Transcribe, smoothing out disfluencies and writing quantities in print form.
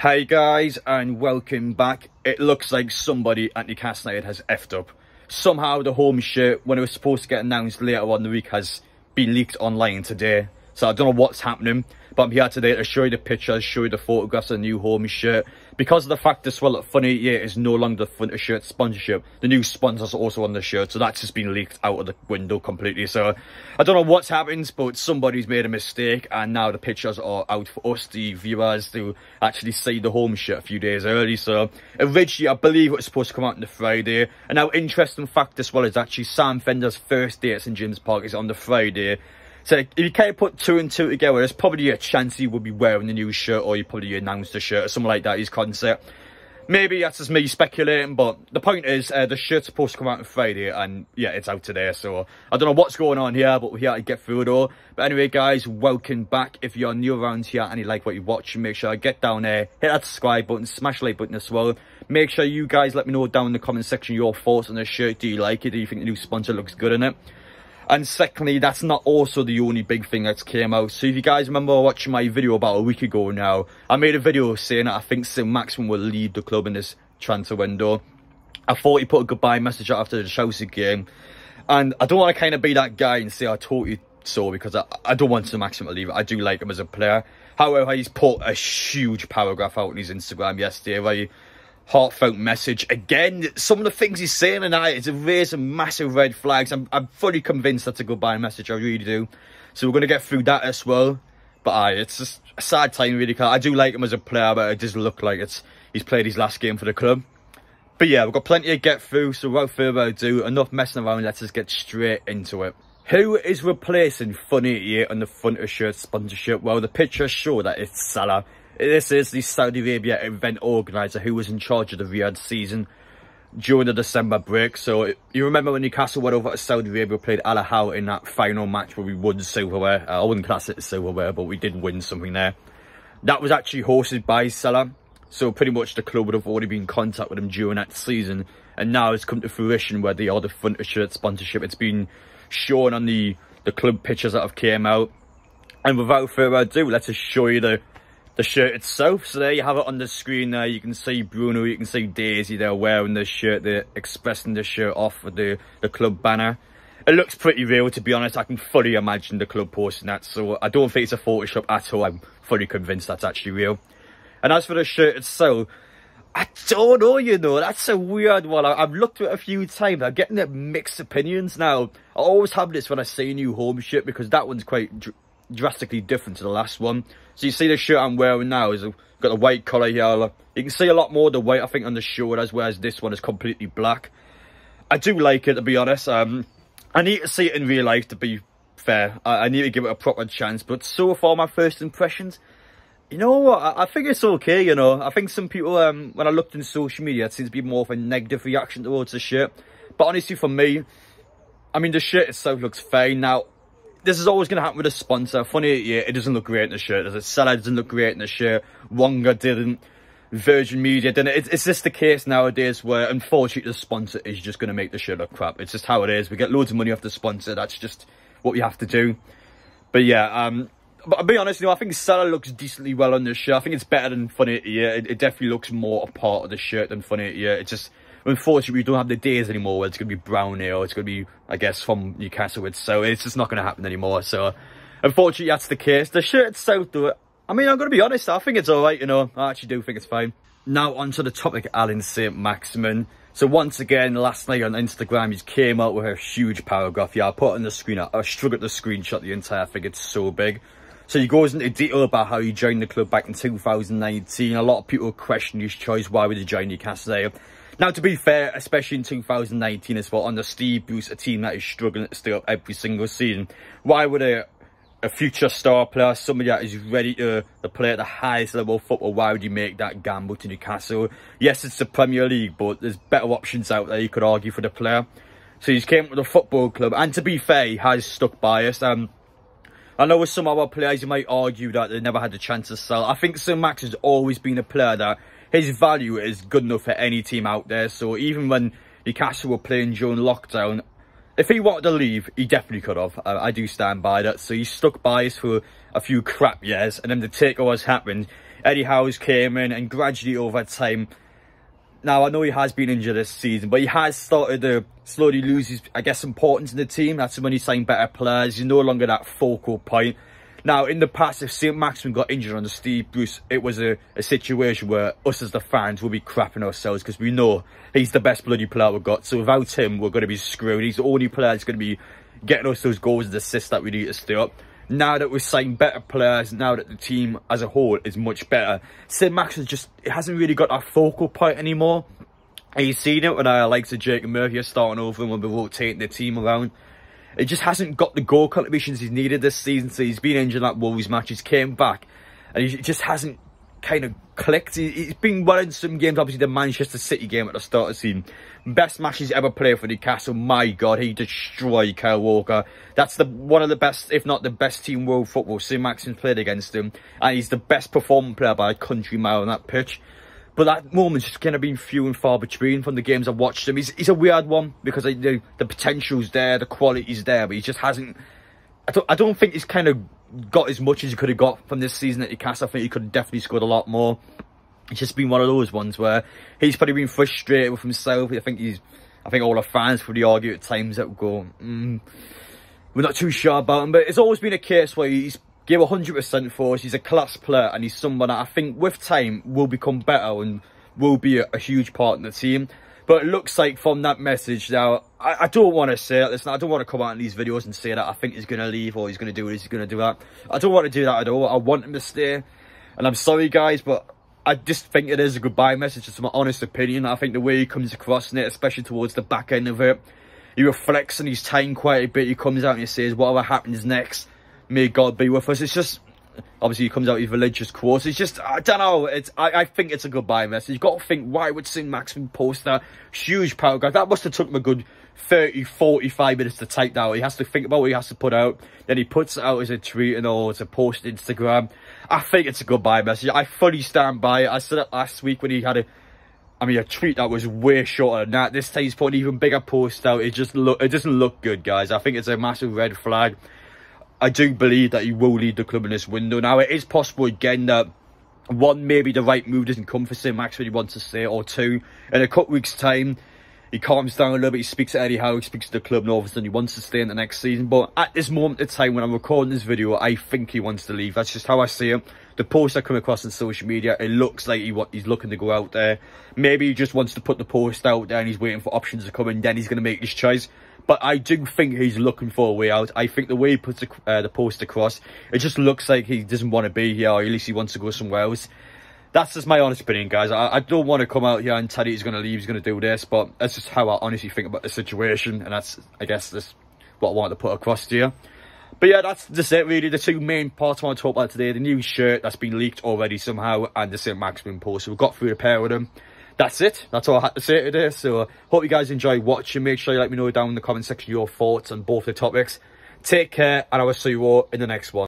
Hey guys, and welcome back. It looks like somebody at Newcastle United has effed up. Somehow the home shirt, when it was supposed to get announced later on in the week, has been leaked online today. So I don't know what's happening, but I'm here today to show you the pictures, show you the photographs of the new home shirt. Because of the fact as well that Funny Year is no longer the front of shirt sponsorship, the new sponsors are also on the shirt, so that's just been leaked out of the window completely. So I don't know what's happened, but somebody's made a mistake, and now the pictures are out for us, the viewers, to actually see the home shirt a few days early. So originally, I believe it was supposed to come out on the Friday. And now, interesting fact as well is actually Sam Fender's first day at St James Park is on the Friday. So if you can't put two and two together, there's probably a chance he would be wearing the new shirt, or he probably announced the shirt or something like that, his concept. Maybe that's just me speculating, but the point is, the shirt's supposed to come out on Friday, and yeah, it's out today. So I don't know what's going on here, but we're here to get through it all. But anyway, guys, welcome back. If you're new around here and you like what you're watching, make sure you get down there, hit that subscribe button, smash the like button as well. Make sure you guys let me know down in the comment section your thoughts on the shirt. Do you like it? Do you think the new sponsor looks good in it? And secondly, that's not also the only big thing that's came out. So if you guys remember watching my video about a week ago now, I made a video saying that I think Maximin will leave the club in this transfer window. I thought he put a goodbye message out after the Chelsea game. And I don't want to kind of be that guy and say I told you so, because I don't want Maximin to leave. I do like him as a player. However, he's put a huge paragraph out on his Instagram yesterday where he heartfelt message. Again, some of the things he's saying tonight is raising massive red flags. I'm fully convinced that's a goodbye message, I really do. So we're going to get through that as well. But it's just a sad time, really. I do like him as a player, but it does look like he's played his last game for the club. But yeah, we've got plenty to get through, so without further ado, enough messing around, let's just get straight into it. Who is replacing Funny Year on the front of shirt sponsorship? Well, the pictures show that it's Salah. This is the Saudi Arabia event organiser who was in charge of the Riyadh season during the December break. So you remember when Newcastle went over to Saudi Arabia, played Al Ahly in that final match where we won silverware. I wouldn't class it as silverware, but we did win something there. That was actually hosted by Salah. So pretty much the club would have already been in contact with him during that season. And now it's come to fruition where they are the front of shirt sponsorship. It's been shown on the club pictures that have came out. And without further ado, let's just show you the shirt itself. So there you have it on the screen there. You can see Bruno, you can see Daisy, they're wearing the shirt, they're expressing the shirt off with the club banner. It looks pretty real, to be honest. I can fully imagine the club posting that, so I don't think it's a Photoshop at all. I'm fully convinced that's actually real. And as for the shirt itself, I don't know, you know, that's a weird one. I've looked at it a few times. I'm getting mixed opinions now. I always have this when I see a new home shirt, because that one's quite drastically different to the last one. So you see the shirt I'm wearing now is got the white collar here. You can see a lot more of the white, I think, on the shoulders, whereas this one is completely black. I do like it, to be honest. I need to see it in real life, to be fair. I need to give it a proper chance. But so far, my first impressions, you know what? I think it's okay, you know. I think some people, when I looked in social media, it seems to be more of a negative reaction towards the shirt. But honestly, for me, I mean, the shirt itself looks fine. Now, this is always going to happen with a sponsor. Funny Year, it doesn't look great in the shirt. As a seller, doesn't look great in the shirt. Wonga didn't. Virgin Media didn't. It's just the case nowadays where, unfortunately, the sponsor is just going to make the shirt look crap. It's just how it is. We get loads of money off the sponsor. That's just what we have to do. But yeah, but I'll be honest, you know, I think Salah looks decently well on this shirt. I think it's better than Funny Year. It definitely looks more a part of the shirt than Funny Year. It's just, unfortunately, we don't have the days anymore where it's going to be brown here, or it's going to be, I guess, from Newcastle. So it's just not going to happen anymore. So unfortunately, that's the case. The shirt itself, though, I mean, I'm going to be honest, I think it's alright, you know. I actually do think it's fine. Now, onto the topic, Alan St. Maximin. So once again, last night on Instagram, he came out with a huge paragraph. Yeah, I put it on the screen. I struggled to screenshot the entire thing. It's so big. So he goes into detail about how he joined the club back in 2019. A lot of people question his choice. Why would he join Newcastle? Now, to be fair, especially in 2019 as well, under Steve Bruce, a team that is struggling to stay up every single season, why would a future star player, somebody that is ready to play at the highest level of football, why would you make that gamble to Newcastle? Yes, it's the Premier League, but there's better options out there, you could argue, for the player. So he's came to the football club, and to be fair, he has stuck by us. I know with some other players, you might argue that they never had the chance to sell. I think Sir Max has always been a player that his value is good enough for any team out there. So even when Newcastle were playing during lockdown, if he wanted to leave, he definitely could have. I do stand by that. So he stuck by us for a few crap years, and then the takeovers happened. Eddie Howe's came in, and gradually over time, now I know he has been injured this season, but he has started to slowly lose his, I guess, importance in the team. That's when he signed better players. He's no longer that focal point. Now, in the past, if St. Maximin got injured under Steve Bruce, it was a situation where us as the fans will be crapping ourselves, because we know he's the best bloody player we've got. So without him, we're going to be screwed. He's the only player that's going to be getting us those goals and assists that we need to stay up. Now that we've signed better players, now that the team as a whole is much better, St. Maximin just, it hasn't really got that focal point anymore. And you've seen it when likes of Jake and Murphy are starting over and when we're rotating the team around. It just hasn't got the goal contributions he's needed this season. So he's been injured in that Wolves match. He's came back and he just hasn't kind of clicked. He's been well in some games. Obviously, the Manchester City game at the start of the season. Best match he's ever played for Newcastle. My God, he destroyed Kyle Walker. That's one of the best, if not the best team in world football. St. Maximin played against him. And he's the best performing player by a country mile on that pitch. But that moment's just kind of been few and far between from the games I've watched him. He's a weird one because the potential's there, the quality's there, but he just hasn't... I don't think he's kind of got as much as he could have got from this season at Newcastle. I think he could have definitely scored a lot more. It's just been one of those ones where he's probably been frustrated with himself. I think all the fans probably argue at times that go, we're not too sure about him. But it's always been a case where he's give 100% for us. He's a class player and he's someone that I think with time will become better and will be a huge part in the team. But it looks like from that message now, I don't want to say that. Listen, I don't want to come out in these videos and say that I think he's going to leave or he's going to do this, he's going to do that. I don't want to do that at all. I want him to stay. And I'm sorry, guys, but I just think it is a goodbye message. It's my honest opinion. I think the way he comes across in it, especially towards the back end of it, he reflects on his time quite a bit. He comes out and he says, whatever happens next, may God be with us. It's just, obviously he comes out with religious quotes. It's just, I don't know, I think it's a goodbye message. You've got to think, why would St. Maximin post that huge paragraph? That must have took him a good 30, 45 minutes to type that out. He has to think about what he has to put out. Then he puts it out as a tweet and all, as a post on Instagram. I think it's a goodbye message. I fully stand by it. I said it last week when he had a tweet that was way shorter than that. This time he's put an even bigger post out. It doesn't look good, guys. I think it's a massive red flag. I do believe that he will leave the club in this window. Now, it is possible again that, one, maybe the right move doesn't come for St. Max when he wants to stay, or two, in a couple of weeks' time, he calms down a little bit, he speaks to Eddie Howe, he speaks to the club, and all of a sudden he wants to stay in the next season. But at this moment in time, when I'm recording this video, I think he wants to leave. That's just how I see it. The posts I come across on social media, it looks like he's looking to go out there. Maybe he just wants to put the post out there and he's waiting for options to come in, then he's going to make his choice. But I do think he's looking for a way out. I think the way he puts the post across, it just looks like he doesn't want to be here, or at least he wants to go somewhere else. That's just my honest opinion, guys. I don't want to come out here and tell you he's going to leave, he's going to do this, but that's just how I honestly think about the situation, and that's, I guess, that's what I wanted to put across to you. But yeah, that's just it, really. The two main parts I want to talk about today: the new shirt that's been leaked already somehow, and the St. Maximin post. So we've got through the pair of them. That's it. That's all I had to say today. So hope you guys enjoy watching. Make sure you let me know down in the comment section your thoughts on both the topics. Take care, and I will see you all in the next one.